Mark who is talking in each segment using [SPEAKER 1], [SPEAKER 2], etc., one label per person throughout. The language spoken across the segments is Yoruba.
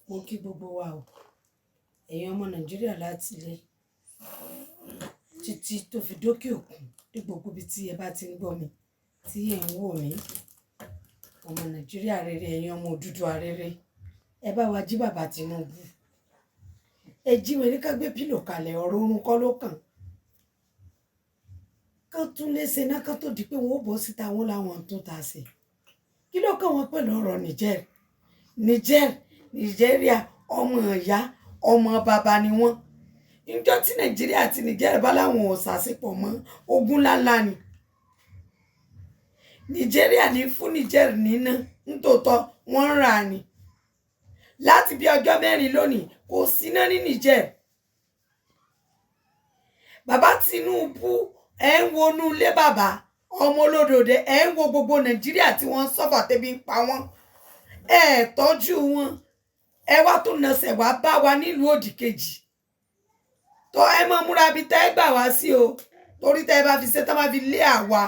[SPEAKER 1] Mo kí gbogbo wa o, ẹ̀yin ọmọ Nàìjíríà láti ilé títí tó fi dókè òkun ní gbogbo ibi tí ẹ bá ti ń gbọ́ mi tí ẹ ń wò mí. Ọmọ Nàìjíríà rere, ẹ̀yin ọmọ Odùduwà rere, ẹ bá wa jí bàbá Tinubu. Ẹ jí wọn ní ká gbé pílò kalẹ̀, ọ̀rọ̀ orun kọ́ ló kàn. Kán tún lè ṣe náà kán tó di pé wọn ó bọ́ síta wọn láwọn tó ta sí. Kí ló kàn wọ́n pẹ̀lú ọ̀rọ̀ Nigeria ọmọ ìyá ọmọ bàbá ni wọ́n. Níjọ́ tí Nàìjíríà àti Niger bá láwọn ò ṣàṣepọ̀ mọ́, ogun ńláńlá ni. Nigeria ní fún Niger níná nítòótọ́ wọ́n ń rà ni. Láti bí ọjọ́ 4 lónìí kò síná ní Niger. Bàbá Tinubu ẹ̀ ń wọnú ilé bàbá ọmọ olódòdó, ẹ̀ ń wo gbogbo Nàìjíríà tí wọ́n ń sọ́fà tẹ́bí ń pa wọ́n. Ẹ tọ́jú wọn, ẹ wá tó nasẹ̀ wá bá wa nílùú òdì kejì. Tó ẹ mọ́ múra bí tẹ́ gbà wá sí o, torí tẹ́ bá fi ṣe tán bá fi lé àwa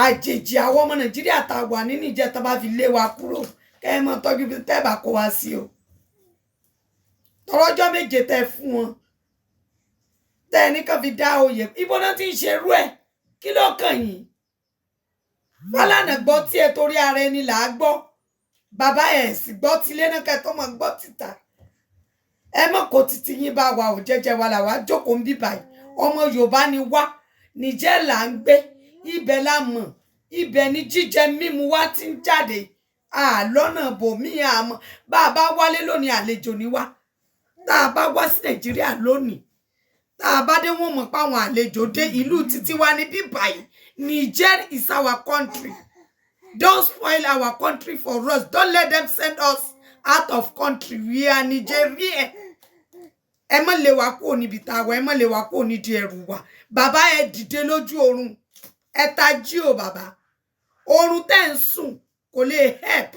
[SPEAKER 1] àjèjì àwọn ọmọ Nàìjíríà tá wà ní Níjẹ̀ tán bá fi lé wa kúrò, kẹ́ ẹ mọ́ tọ́jú bí tẹ́ bá kó wa sí o. Tọ́rọ́jọ́ 7 tẹ́ fún wọn, tẹ́ ní kàn fi dá oyè, ibo náà ti ń ṣerú ẹ̀, kí ló kàn yín? Fálànà gbọ́ tí ẹ torí ara ẹni là á gbọ́. Bàbá ẹ̀ sì gbọ́ tilé náà kẹ́ tó mọ̀ gbọ́ títà. Ẹ mọ̀ kó títí yín bá wa ò jẹ́jẹ́ wa là wá jókòó ń bí báyìí. Ọmọ Yorùbá ni wá, Níjẹ̀ là ń gbé, ibẹ̀ la mọ̀, ibẹ̀ ni jíjẹ mímu wa ti ń jáde. Lọ́nà bòmíì àmọ́ bá a bá wálé lónìí àlejò ni wá. Tá a bá wá sí Nàìjíríà lónìí, tá a bá dé wọ́n mọ̀ páwọn àlejò dé ìlú títí wa ní bí báyìí. Niger is our country. Don't spoil our country for us. Don't let them send us out of country. We are Nigerian. Ẹ má lé wa kúrò níbi tá a wà, ẹ má lé wa kúrò nídìí ẹrù wa. Bàbá ẹ dìde lójú oorun. Ẹ tají o bàbá. Oorun tẹ́ ń sùn kò lè help.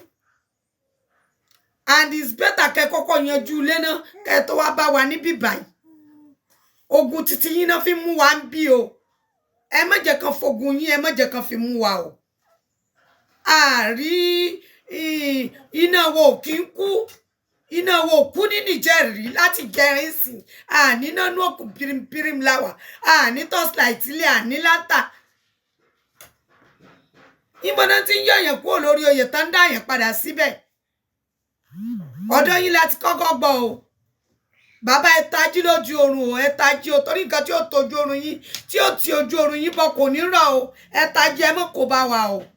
[SPEAKER 1] And it's better kẹ́ kọ́kọ́ yanjú ilé náà kẹ́ tó wá bá wa níbí báyìí. Ogun títí yín náà fi mú wa ń bí o. Ẹ má jẹ́ kan fogun yín, ẹ má jẹ́ kan fi mú wa o. Àrí iná wo kì í kú, iná wo kú ní Niger rí láti gẹrin sí. Àní náà nú òkú pirim láwà, àní torchlight ilé, àní láńtà. Ìmọ̀nà tí ń yọ̀yàn kúrò lórí oyè tán dá yàn padà síbẹ̀. Ọ̀dọ̀ yín láti kọ́kọ́ gbọ́ o. Bàbá ẹ tají lójú oorun o, ẹ tají o, torí nǹkan tí ó tojú oorun yín, tí ó ti ojú oorun yín bọ̀ kò ní rọ̀ o. Ẹ tají, ẹ mọ̀ kó bá wa o.